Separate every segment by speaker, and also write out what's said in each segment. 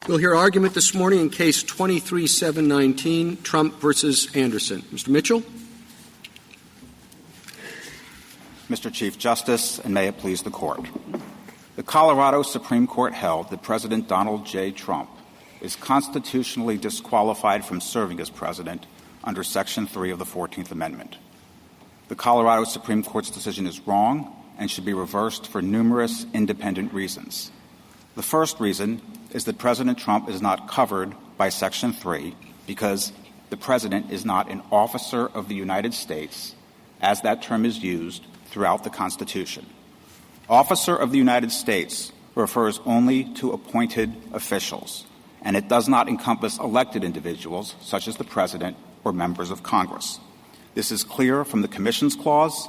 Speaker 1: We'll hear argument this morning in Case 23-719, Trump versus Anderson. Mr. Mitchell.
Speaker 2: Mr. Chief Justice, and may it please the Court. The Colorado Supreme Court held that President Donald J. Trump is constitutionally disqualified from serving as president under Section 3 of the 14th Amendment. The Colorado Supreme Court's decision is wrong and should be reversed for numerous independent reasons. The first reason is that President Trump is not covered by Section 3 because the President is not an officer of the United States, as that term is used throughout the Constitution. Officer of the United States refers only to appointed officials, and it does not encompass elected individuals such as the President or members of Congress. This is clear from the Commissions Clause,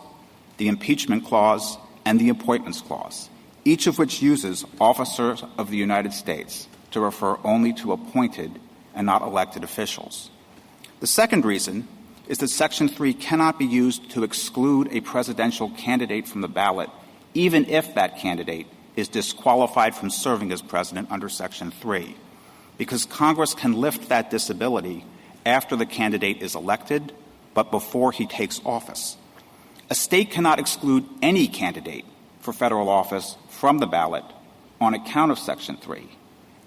Speaker 2: the Impeachment Clause, and the Appointments Clause, each of which uses officers of the United States to refer only to appointed and not elected officials. The second reason is that Section 3 cannot be used to exclude a presidential candidate from the ballot, even if that candidate is disqualified from serving as president under Section 3, because Congress can lift that disability after the candidate is elected, but before he takes office. A state cannot exclude any candidate for federal office from the ballot on account of Section 3,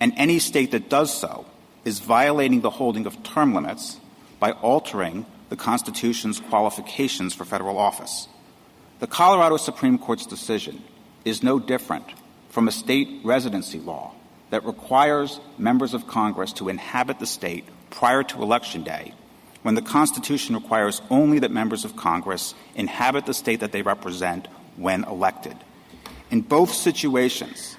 Speaker 2: and any state that does so is violating the holding of term limits by altering the Constitution's qualifications for federal office. The Colorado Supreme Court's decision is no different from a state residency law that requires members of Congress to inhabit the state prior to Election Day, when the Constitution requires only that members of Congress inhabit the state that they represent when elected. In both situations,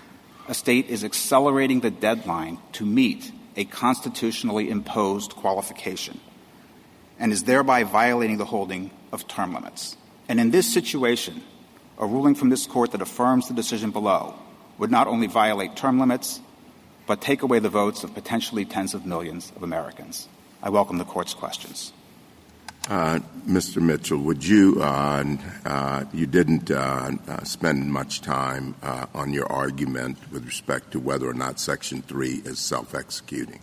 Speaker 2: a state is accelerating the deadline to meet a constitutionally imposed qualification and is thereby violating the holding of term limits. And in this situation, a ruling from this Court that affirms the decision below would not only violate term limits, but take away the votes of potentially tens of millions of Americans. I welcome the Court's questions.
Speaker 3: Mr. Mitchell, would you you didn't spend much time on your argument with respect to whether or not Section 3 is self-executing.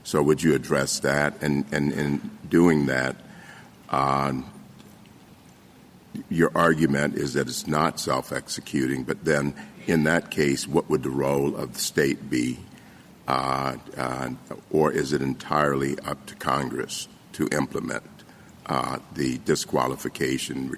Speaker 3: So would you address that? And in doing that, your argument is that it's not self-executing, but then in that case, what would the role of the state be? Or is it entirely up to Congress to implement the disqualification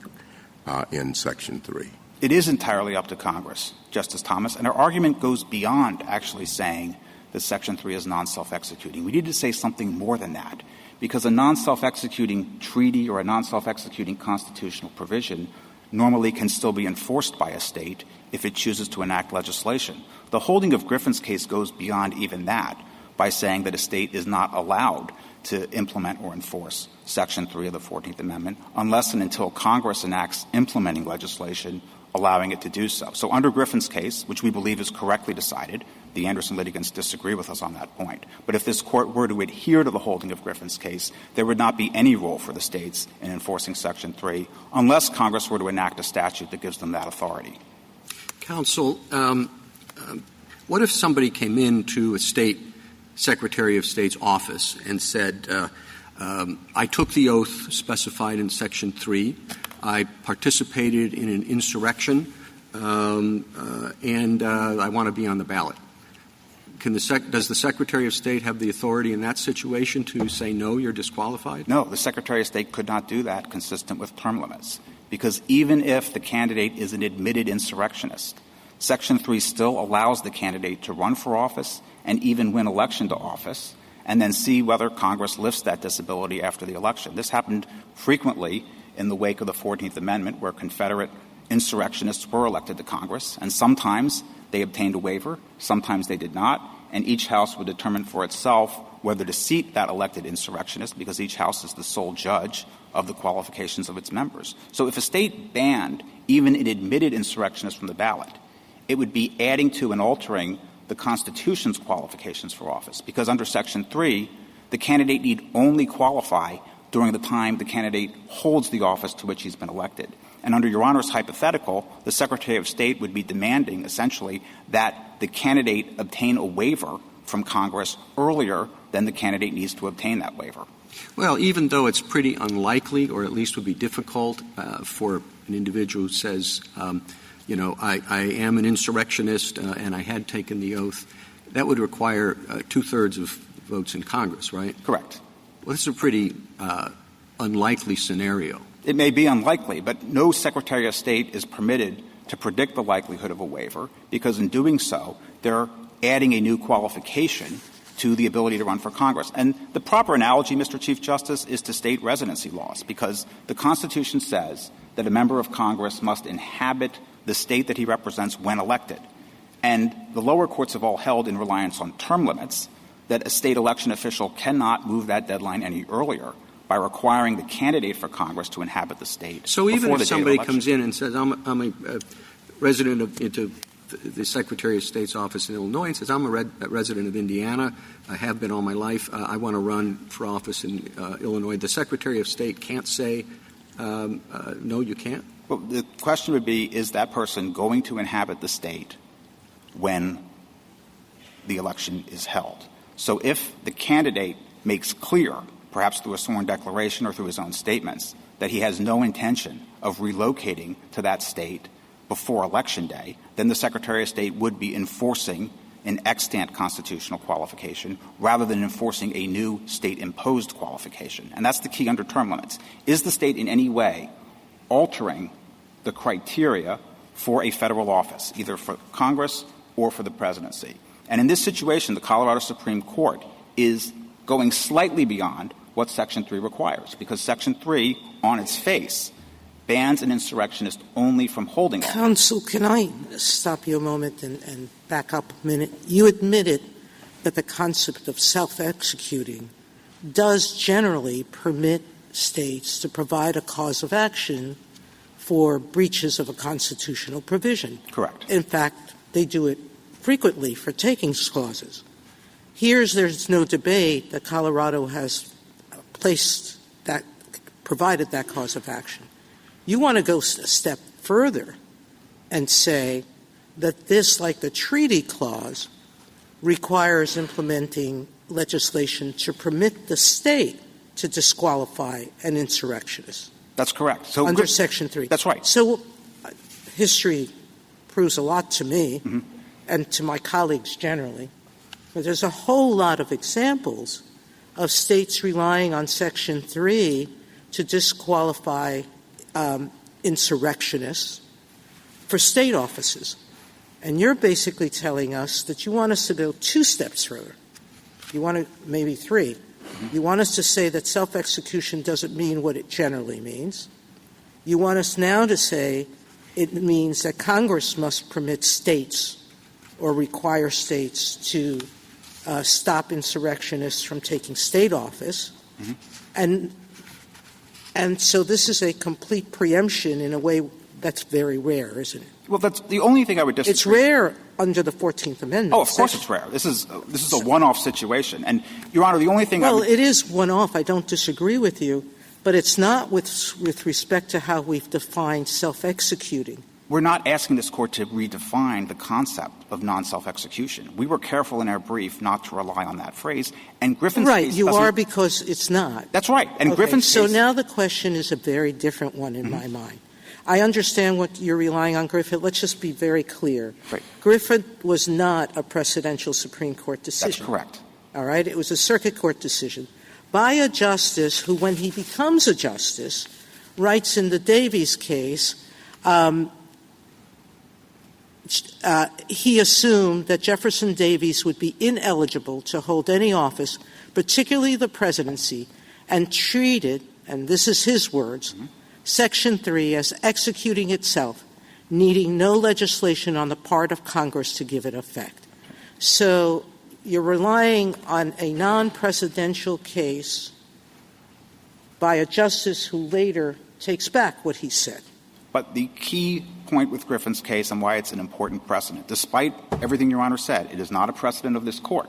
Speaker 3: in Section 3?
Speaker 2: It is entirely up to Congress, Justice Thomas, and our argument goes beyond actually saying that Section 3 is non-self-executing. We need to say something more than that, because a non-self-executing treaty or a non-self-executing constitutional provision normally can still be enforced by a state if it chooses to enact legislation. The holding of Griffin's case goes beyond even that by saying that a state is not allowed to implement or enforce Section 3 of the 14th Amendment unless and until Congress enacts implementing legislation allowing it to do so. So under Griffin's case, which we believe is correctly decided, the Anderson litigants disagree with us on that point. But if this Court were to adhere to the holding of Griffin's case, there would not be any role for the states in enforcing Section 3 unless Congress were to enact a statute that gives them that authority.
Speaker 1: Counsel, what if somebody came into a state Secretary of State's office and said, I took the oath specified in Section 3, I participated in an insurrection, and I want to be on the ballot? Does the Secretary of State have the authority in that situation to say, no, you're disqualified?
Speaker 2: No, the Secretary of State could not do that consistent with term limits, because even if the candidate is an admitted insurrectionist, Section 3 still allows the candidate to run for office and even win election to office, and then see whether Congress lifts that disability after the election. This happened frequently in the wake of the 14th Amendment, where Confederate insurrectionists were elected to Congress, and sometimes they obtained a waiver, sometimes they did not, and each House would determine for itself whether to seat that elected insurrectionist, because each House is the sole judge of the qualifications of its members. So if a state banned even an admitted insurrectionist from the ballot, it would be adding to and altering the Constitution's qualifications for office, because under Section 3, the candidate need only qualify during the time the candidate holds the office to which he's been elected. And under Your Honor's hypothetical, the Secretary of State would be demanding, essentially, that the candidate obtain a waiver from Congress earlier than the candidate needs to obtain that waiver.
Speaker 1: Well, even though it's pretty unlikely, or at least would be difficult for an individual who says, I am an insurrectionist and I had taken the oath, that would require 2/3 of votes in Congress, right?
Speaker 2: Correct.
Speaker 1: Well, this is a pretty unlikely scenario.
Speaker 2: It may be unlikely, but no Secretary of State is permitted to predict the likelihood of a waiver, because in doing so, they're adding a new qualification to the ability to run for Congress. And the proper analogy, Mr. Chief Justice, is to state residency laws, because the Constitution says that a member of Congress must inhabit the state that he represents when elected. And the lower courts have all held, in reliance on term limits, that a state election official cannot move that deadline any earlier by requiring the candidate for Congress to inhabit the state.
Speaker 1: So even if somebody comes in and says, I'm a resident of the Secretary of State's office in Illinois and says, I'm a resident of Indiana, I have been all my life, I want to run for office in Illinois, the Secretary of State can't say, no, you can't?
Speaker 2: Well, the question would be, is that person going to inhabit the state when the election is held? So if the candidate makes clear, perhaps through a sworn declaration or through his own statements, that he has no intention of relocating to that state before Election Day, then the Secretary of State would be enforcing an extant constitutional qualification rather than enforcing a new state-imposed qualification. And that's the key under term limits. Is the state in any way altering the criteria for a federal office, either for Congress or for the presidency? And in this situation, the Colorado Supreme Court is going slightly beyond what Section 3 requires, because Section 3, on its face, bans an insurrectionist only from holding office.
Speaker 4: Counsel, can I stop you a moment and back up a minute? You admitted that the concept of self-executing does generally permit states to provide a cause of action for breaches of a constitutional provision.
Speaker 2: Correct.
Speaker 4: In fact, they do it frequently for takings clauses. There's no debate that Colorado has provided that cause of action. You want to go a step further and say that this, like the treaty clause, requires implementing legislation to permit the state to disqualify an insurrectionist.
Speaker 2: That's correct. So
Speaker 4: under Section 3.
Speaker 2: That's right.
Speaker 4: So history proves a lot to me and to my colleagues generally. But there's a whole lot of examples of states relying on Section 3 to disqualify insurrectionists for state offices. And you're basically telling us that you want us to go 2 steps further. You want to maybe 3. You want us to say that self-execution doesn't mean what it generally means. You want us now to say it means that Congress must permit states or require states to stop insurrectionists from taking state office. And so this is a complete preemption in a way that's very rare, isn't it?
Speaker 2: Well, that's the only thing I would disagree.
Speaker 4: It's rare under the 14th Amendment.
Speaker 2: Oh, of course it's rare. This is a one-off situation. And, Your Honor, the only thing
Speaker 4: it is one-off. I don't disagree with you. But it's not with respect to how we've defined self-executing.
Speaker 2: We're not asking this Court to redefine the concept of non-self-execution. We were careful in our brief not to rely on that phrase. And Griffin's
Speaker 4: right,
Speaker 2: case
Speaker 4: you are because it's not.
Speaker 2: That's right. And Griffin's
Speaker 4: so
Speaker 2: case.
Speaker 4: So now the question is a very different one in my mind. I understand what you're relying on, Griffin. Let's just be very clear.
Speaker 2: Right.
Speaker 4: Griffin was not a precedential Supreme Court decision.
Speaker 2: That's correct.
Speaker 4: All right? It was a circuit court decision by a justice who, when he becomes a justice, writes in the Davies case, he assumed that Jefferson Davis would be ineligible to hold any office, particularly the presidency, and treated, and this is his words, Section 3 as executing itself, needing no legislation on the part of Congress to give it effect. So you're relying on a non-presidential case by a justice who later takes back what he said.
Speaker 2: But the key point with Griffin's case and why it's an important precedent, despite everything Your Honor said, it is not a precedent of this Court.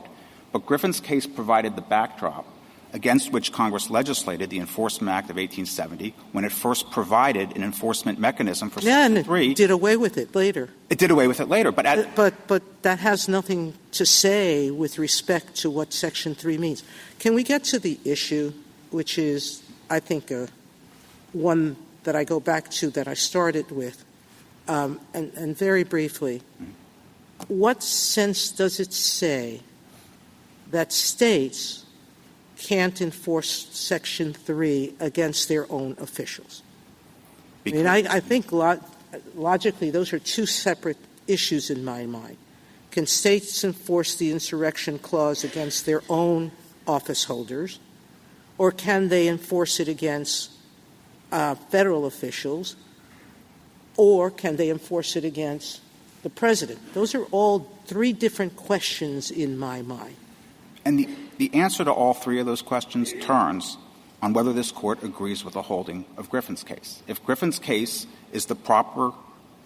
Speaker 2: But Griffin's case provided the backdrop against which Congress legislated the Enforcement Act of 1870 when it first provided an enforcement mechanism for Section 3.
Speaker 4: And it did away with it later.
Speaker 2: It did away with it later. But
Speaker 4: that has nothing to say with respect to what Section 3 means. Can we get to the issue, which is, I think, one that I go back to that I started with, and very briefly, what sense does it say that states can't enforce Section 3 against their own officials? I think logically those are two separate issues in my mind. Can states enforce the insurrection clause against their own office holders, or can they enforce it against federal officials, or can they enforce it against the president? Those are all three different questions in my mind.
Speaker 2: And the answer to all three of those questions turns on whether this Court agrees with the holding of Griffin's case. If Griffin's case is the proper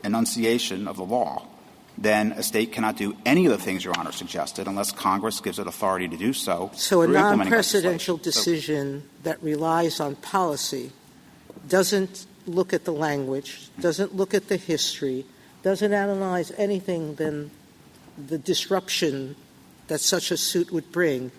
Speaker 2: enunciation of the law, then a state cannot do any of the things Your Honor suggested unless Congress gives it authority to do so.
Speaker 4: So a non-presidential decision that relies on policy doesn't look at the language, doesn't look at the history, doesn't analyze anything than the disruption that such a suit would bring,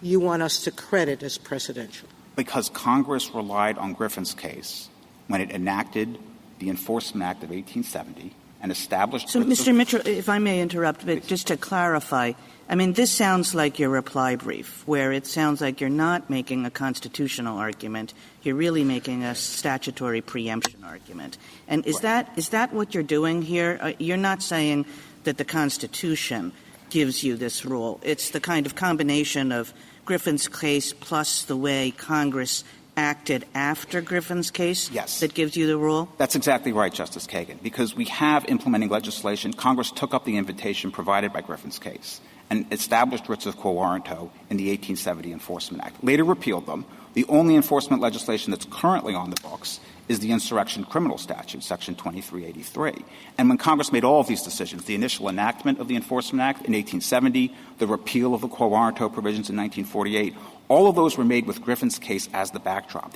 Speaker 4: you want us to credit as presidential?
Speaker 2: Because Congress relied on Griffin's case when it enacted the Enforcement Act of 1870 and established...
Speaker 5: So, Mr. Mitchell, if I may interrupt, but just to clarify, I mean, this sounds like your reply brief, where it sounds like you're not making a constitutional argument. You're really making a statutory preemption argument. And is that what you're doing here? You're not saying that the Constitution gives you this rule. It's the kind of combination of Griffin's case plus the way Congress acted after Griffin's case that gives you the rule?
Speaker 2: That's exactly right, Justice Kagan, because we have implementing legislation. Congress took up the invitation provided by Griffin's case and established writs of quo warranto in the 1870 Enforcement Act, later repealed them. The only enforcement legislation that's currently on the books is the Insurrection Criminal Statute, Section 2383. And when Congress made all of these decisions, the initial enactment of the Enforcement Act in 1870, the repeal of the quo warranto provisions in 1948, all of those were made with Griffin's case as the backdrop.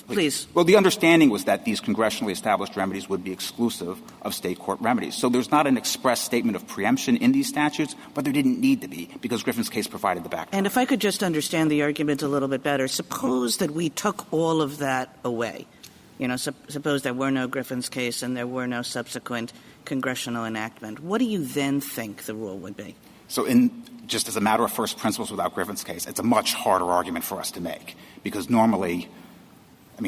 Speaker 5: Please.
Speaker 2: Well, the understanding was that these congressionally established remedies would be exclusive of state court remedies. So there's not an express statement of preemption in these statutes, but there didn't need to be because Griffin's case provided the backdrop.
Speaker 5: And if I could just understand the argument a little bit better, suppose that we took all of that away. You know, suppose there were no Griffin's case and there were no subsequent congressional enactment. What do you then think the rule would be?
Speaker 2: So just as a matter of first principles without Griffin's case, it's a much harder argument for us to make because normally,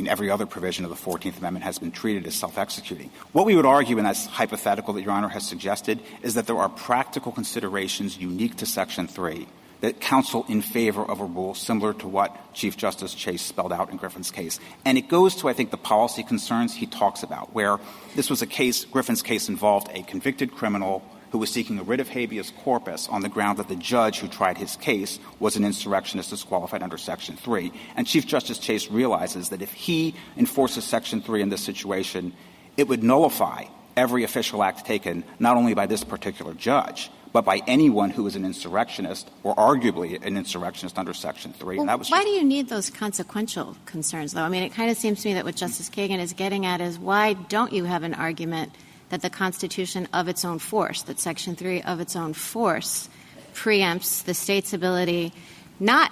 Speaker 2: every other provision of the 14th Amendment has been treated as self-executing. What we would argue, and that's hypothetical that Your Honor has suggested, is that there are practical considerations unique to Section 3 that counsel in favor of a rule similar to what Chief Justice Chase spelled out in Griffin's case. And it goes to, I think, the policy concerns he talks about, where this was a case, Griffin's case involved a convicted criminal who was seeking a writ of habeas corpus on the ground that the judge who tried his case was an insurrectionist disqualified under Section 3. And Chief Justice Chase realizes that if he enforces Section 3 in this situation, it would nullify every official act taken not only by this particular judge, but by anyone who is an insurrectionist or arguably an insurrectionist under Section 3.
Speaker 6: Well,
Speaker 2: and that was
Speaker 6: why do you need those consequential concerns, though? It kind of seems to me that what Justice Kagan is getting at is why don't you have an argument that the Constitution of its own force, that Section 3 of its own force preempts the state's ability not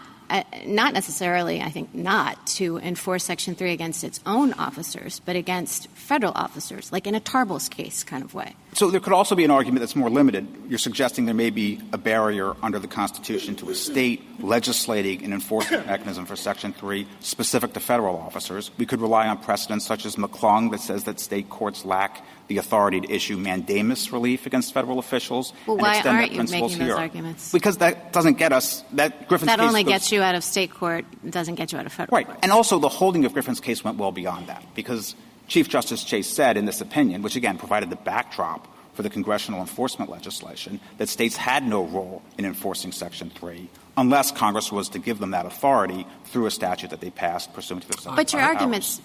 Speaker 6: necessarily, I think, not to enforce Section 3 against its own officers, but against federal officers, like in a Tarbell's case kind of way.
Speaker 2: So there could also be an argument that's more limited. You're suggesting there may be a barrier under the Constitution to a state legislating an enforcement mechanism for Section 3 specific to federal officers. We could rely on precedents such as McClung that says that state courts lack the authority to issue mandamus relief against federal officials.
Speaker 6: Well, why aren't you making those arguments?
Speaker 2: Because that doesn't get us – that Griffin's case –
Speaker 6: That only gets you out of state court, doesn't get you out of federal
Speaker 2: court.
Speaker 6: Right.
Speaker 2: And also the holding of Griffin's case went well beyond that because Chief Justice Chase said in this opinion, which again provided the backdrop for the congressional enforcement legislation, that states had no role in enforcing Section 3 unless Congress was to give them that authority through a statute that they passed pursuant to their sovereign powers.
Speaker 6: But your arguments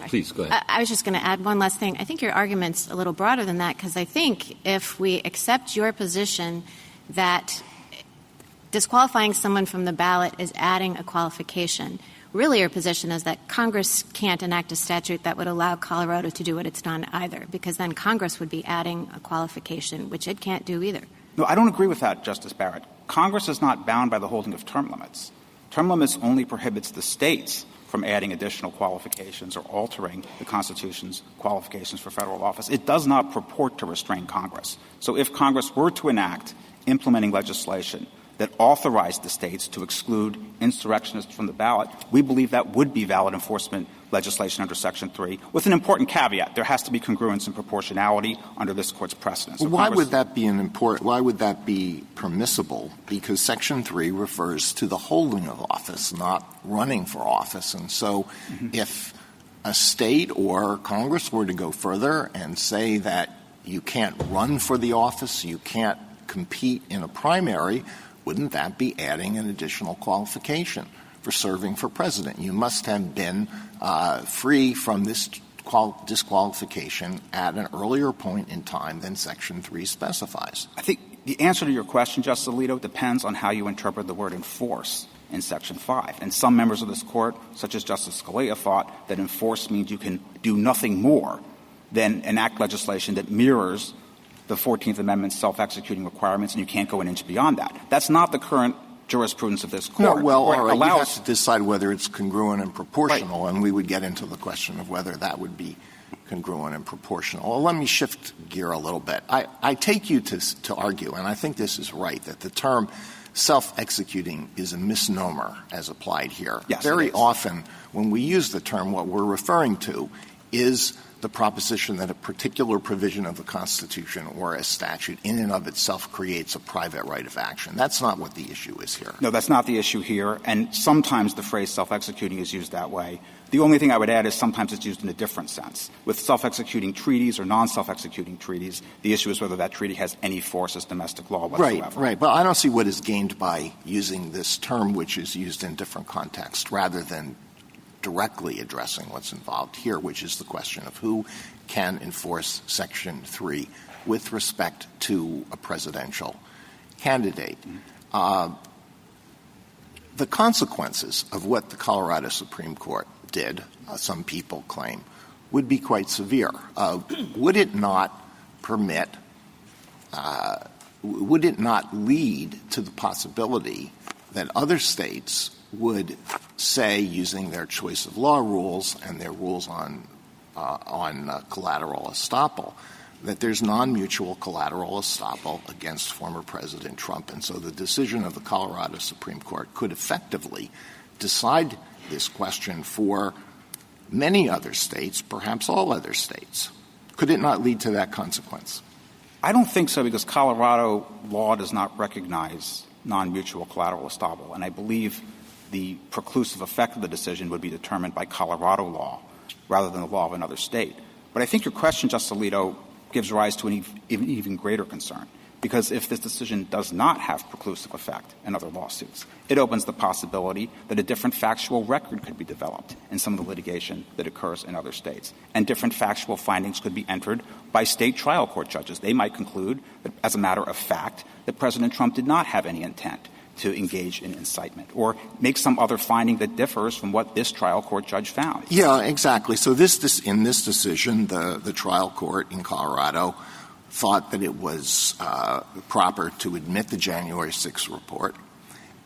Speaker 1: please, go ahead.
Speaker 6: I was just going to add one last thing. I think your argument's a little broader than that because I think if we accept your position that disqualifying someone from the ballot is adding a qualification. Really, your position is that Congress can't enact a statute that would allow Colorado to do what it's done either, because then Congress would be adding a qualification, which it can't do either.
Speaker 2: No, I don't agree with that, Justice Barrett. Congress is not bound by the holding of term limits. Term limits only prohibits the states from adding additional qualifications or altering the Constitution's qualifications for federal office. It does not purport to restrain Congress. So if Congress were to enact implementing legislation that authorized the states to exclude insurrectionists from the ballot, we believe that would be valid enforcement legislation under Section 3, with an important caveat. There has to be congruence and proportionality under this Court's precedent. So
Speaker 7: why would that be permissible? Because Section 3 refers to the holding of office, not running for office. And so if a state or Congress were to go further and say that you can't run for the office, you can't compete in a primary, wouldn't that be adding an additional qualification for serving for president? You must have been free from this disqualification at an earlier point in time than Section 3 specifies.
Speaker 2: I think the answer to your question, Justice Alito, depends on how you interpret the word enforce in Section 5. And some members of this Court, such as Justice Scalia, thought that enforce means you can do nothing more than enact legislation that mirrors the 14th Amendment's self-executing requirements, and you can't go an inch beyond that. That's not the current jurisprudence of this Court.
Speaker 7: No, well, all right, you have to decide whether it's congruent and proportional, right. And we would get into the question of whether that would be congruent and proportional. Well, let me shift gear a little bit. I take you to argue, and I think this is right, that the term self-executing is a misnomer as applied here.
Speaker 2: Yes,
Speaker 7: very often when we use the term, what we're referring to is the proposition that a particular provision of the Constitution or a statute in and of itself creates a private right of action. That's not what the issue is here.
Speaker 2: No, that's not the issue here. And sometimes the phrase self-executing is used that way. The only thing I would add is sometimes it's used in a different sense. With self-executing treaties or non-self-executing treaties, the issue is whether that treaty has any force as domestic law whatsoever.
Speaker 7: Right. But I don't see what is gained by using this term, which is used in different contexts, rather than directly addressing what's involved here, which is the question of who can enforce Section 3 with respect to a presidential candidate. The consequences of what the Colorado Supreme Court did, some people claim, would be quite severe. Would it not lead to the possibility that other states would say, using their choice of law rules and their rules on collateral estoppel, that there's non-mutual collateral estoppel against former President Trump. And so the decision of the Colorado Supreme Court could effectively decide this question for many other states, perhaps all other states. Could it not lead to that consequence?
Speaker 2: I don't think so, because Colorado law does not recognize non-mutual collateral estoppel. And I believe the preclusive effect of the decision would be determined by Colorado law rather than the law of another state. But I think your question, Justice Alito, gives rise to an even greater concern, because if this decision does not have preclusive effect in other lawsuits, it opens the possibility that a different factual record could be developed in some of the litigation that occurs in other states, and different factual findings could be entered by state trial court judges. They might conclude that, as a matter of fact, that President Trump did not have any intent to engage in incitement, or make some other finding that differs from what this trial court judge found.
Speaker 7: Yeah, exactly. So in this decision, the trial court in Colorado thought that it was proper to admit the January 6th report,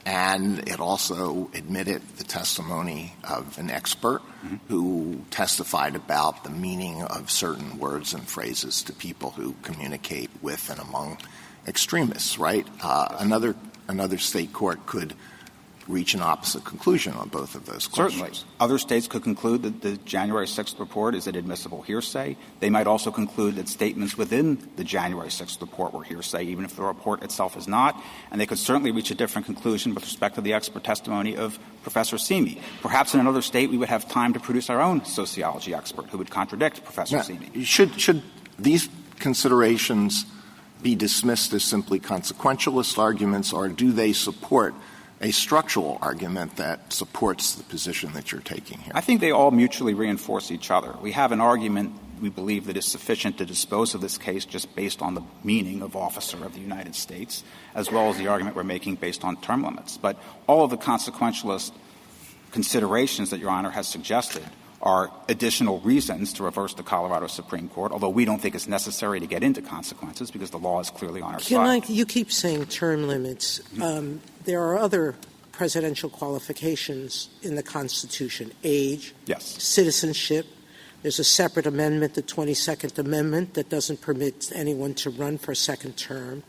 Speaker 7: and it also admitted the testimony of an expert who testified about the meaning of certain words and phrases to people who communicate with and among extremists, right? Another state court could reach an opposite conclusion on both of those questions.
Speaker 2: Certainly. Other states could conclude that the January 6th report is inadmissible hearsay. They might also conclude that statements within the January 6th report were hearsay, even if the report itself is not. And they could certainly reach a different conclusion with respect to the expert testimony of Professor Simi. Perhaps in another state we would have time to produce our own sociology expert who would contradict Professor Simi.
Speaker 7: Should these considerations be dismissed as simply consequentialist arguments, or do they support a structural argument that supports the position that you're taking here?
Speaker 2: I think they all mutually reinforce each other. We have an argument we believe that is sufficient to dispose of this case just based on the meaning of officer of the United States, as well as the argument we're making based on term limits. But all of the consequentialist considerations that Your Honor has suggested are additional reasons to reverse the Colorado Supreme Court, although we don't think it's necessary to get into consequences because the law is clearly on our side.
Speaker 4: You keep saying term limits. There are other presidential qualifications in the Constitution: age,
Speaker 2: yes,
Speaker 4: citizenship. There's a separate amendment, the 22nd Amendment, that doesn't permit anyone to run for a second term.